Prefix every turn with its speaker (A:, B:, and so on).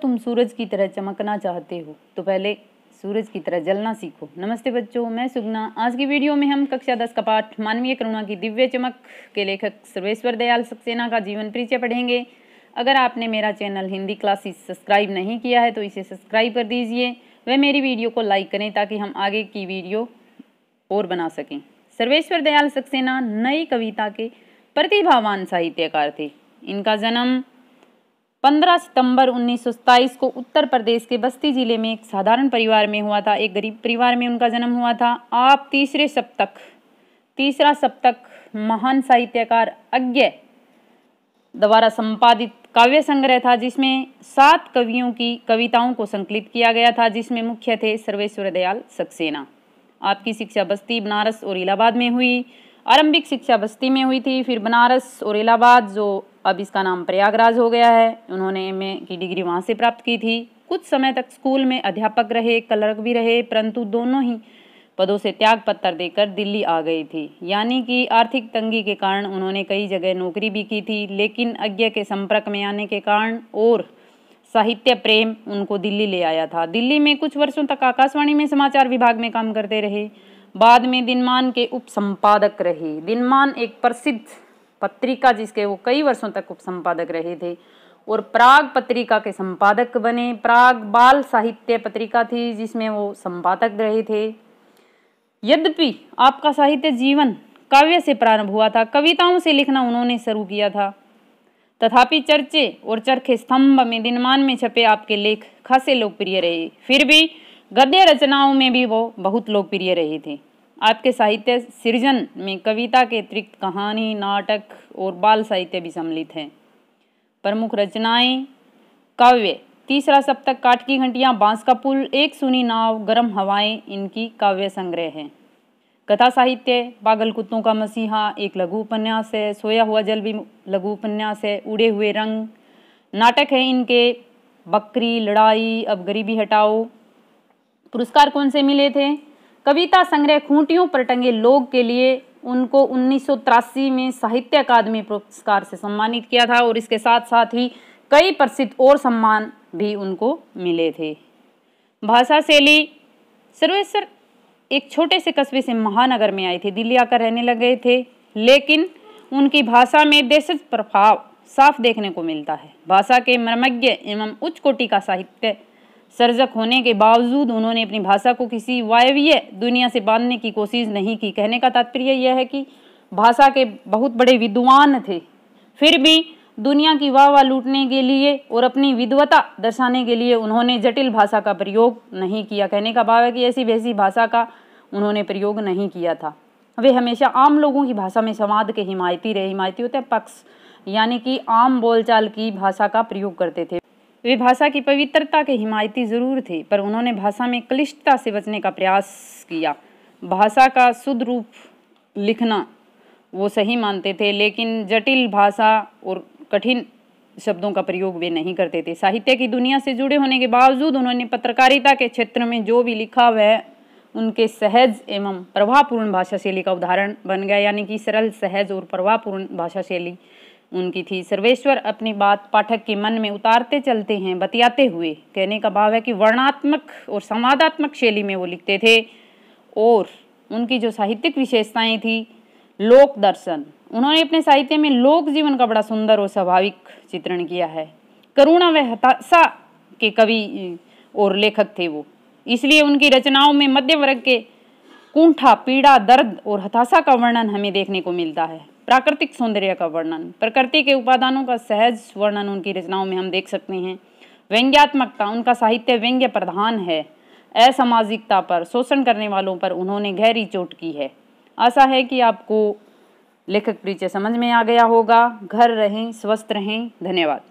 A: तुम सूरज की तरह चमकना चाहते हो तो पहले सूरज की तरह जलना सीखो। नमस्ते बच्चों, मैं सुगना। आज की वीडियो में हम कक्षा 10 का पाठ मानवीय करुणा की दिव्य चमक के लेखक सर्वेश्वर दयाल सक्सेना का जीवन परिचय पढ़ेंगे। अगर आपने मेरा चैनल हिंदी क्लासेस सब्सक्राइब नहीं किया है तो इसे सब्सक्राइब कर दीजिए व मेरी वीडियो को लाइक करें ताकि हम आगे की वीडियो और बना सकें। सर्वेश्वर दयाल सक्सेना नई कविता के प्रतिभावान साहित्यकार थे। इनका जन्म 15 सितंबर 1927 को उत्तर प्रदेश के बस्ती जिले में एक साधारण परिवार में हुआ था। एक गरीब परिवार में उनका जन्म हुआ था। आप तीसरा सप्तक महान साहित्यकार अज्ञे द्वारा संपादित काव्य संग्रह था जिसमें 7 कवियों की कविताओं को संकलित किया गया था, जिसमें मुख्य थे सर्वेश्वर दयाल सक्सेना। आपकी शिक्षा बस्ती, बनारस और इलाहाबाद में हुई। आरंभिक शिक्षा बस्ती में हुई थी, फिर बनारस और इलाहाबाद, जो अब इसका नाम प्रयागराज हो गया है। उन्होंने एमए की डिग्री वहाँ से प्राप्त की थी। कुछ समय तक स्कूल में अध्यापक रहे, क्लर्क भी रहे, परंतु दोनों ही पदों से त्याग पत्र देकर दिल्ली आ गई थी। यानी कि आर्थिक तंगी के कारण उन्होंने कई जगह नौकरी भी की थी, लेकिन अज्ञे के संपर्क में आने के कारण और साहित्य प्रेम उनको दिल्ली ले आया था। दिल्ली में कुछ वर्षों तक आकाशवाणी में समाचार विभाग में काम करते रहे। बाद में दिनमान के उप संपादक रहे। दिनमान एक प्रसिद्ध पत्रिका जिसके वो कई वर्षों तक उप संपादक रहे थे, और प्राग पत्रिका के संपादक बने। प्राग बाल साहित्य पत्रिका थी जिसमें वो संपादक रहे थे। यद्यपि आपका साहित्य जीवन काव्य से प्रारंभ हुआ था, कविताओं से लिखना उन्होंने शुरू किया था, तथापि चर्चे और चरखे स्तंभ में दिनमान में छपे आपके लेख खासे लोकप्रिय रहे। फिर भी गद्य रचनाओं में भी वो बहुत लोकप्रिय रहे थे। आपके साहित्य सृजन में कविता के अतिरिक्त कहानी, नाटक और बाल साहित्य भी सम्मिलित हैं। प्रमुख रचनाएं काव्य तीसरा सप्तक, काठ की घंटियां, बांस का पुल, एक सूनी नाव, गर्म हवाएं इनकी काव्य संग्रह हैं। कथा साहित्य पागल कुत्तों का मसीहा एक लघु उपन्यास है। सोया हुआ जल भी लघु उपन्यास है। उड़े हुए रंग नाटक है इनके। बकरी, लड़ाई, अब गरीबी हटाओ। पुरस्कार कौन से मिले थे? कविता संग्रह खूंटियों पर टंगे लोग के लिए उनको 1983 में साहित्य अकादमी पुरस्कार से सम्मानित किया था, और इसके साथ साथ ही कई प्रसिद्ध और सम्मान भी उनको मिले थे। भाषा शैली सर्वेश्वर एक छोटे से कस्बे से महानगर में आए थे, दिल्ली आकर रहने लग गए थे, लेकिन उनकी भाषा में देशज प्रभाव साफ देखने को मिलता है। भाषा के मर्मज्ञ एवं उच्च कोटि का साहित्य सर्जक होने के बावजूद उन्होंने अपनी भाषा को किसी वायवीय दुनिया से बांधने की कोशिश नहीं की। कहने का तात्पर्य यह है कि भाषा के बहुत बड़े विद्वान थे, फिर भी दुनिया की वाह लूटने के लिए और अपनी विद्वता दर्शाने के लिए उन्होंने जटिल भाषा का प्रयोग नहीं किया। कहने का भाव है कि ऐसी वैसी भाषा का उन्होंने प्रयोग नहीं किया था। वे हमेशा आम लोगों की भाषा में संवाद के हिमायती रहे। हिमायती होते हैं पक्ष, यानी कि आम बोलचाल की भाषा का प्रयोग करते थे। वे भाषा की पवित्रता के हिमायती जरूर थे, पर उन्होंने भाषा में क्लिष्टता से बचने का प्रयास किया। भाषा का शुद्ध रूप लिखना वो सही मानते थे, लेकिन जटिल भाषा और कठिन शब्दों का प्रयोग वे नहीं करते थे। साहित्य की दुनिया से जुड़े होने के बावजूद उन्होंने पत्रकारिता के क्षेत्र में जो भी लिखा वह उनके सहज एवं प्रभावपूर्ण भाषा शैली का उदाहरण बन गया, यानी कि सरल, सहज और प्रभावपूर्ण भाषा शैली उनकी थी। सर्वेश्वर अपनी बात पाठक के मन में उतारते चलते हैं, बतियाते हुए। कहने का भाव है कि वर्णनात्मक और संवादात्मक शैली में वो लिखते थे, और उनकी जो साहित्यिक विशेषताएं थी, लोक दर्शन, उन्होंने अपने साहित्य में लोक जीवन का बड़ा सुंदर और स्वाभाविक चित्रण किया है। करुणा व हताशा के कवि और लेखक थे वो, इसलिए उनकी रचनाओं में मध्य वर्ग के कुंठा, पीड़ा, दर्द और हताशा का वर्णन हमें देखने को मिलता है। प्राकृतिक सौंदर्य का वर्णन, प्रकृति के उपादानों का सहज वर्णन उनकी रचनाओं में हम देख सकते हैं। व्यंग्यात्मकता, उनका साहित्य व्यंग्य प्रधान है। असामाजिकता पर, शोषण करने वालों पर उन्होंने गहरी चोट की है। आशा है कि आपको लेखक परिचय समझ में आ गया होगा। घर रहें, स्वस्थ रहें। धन्यवाद।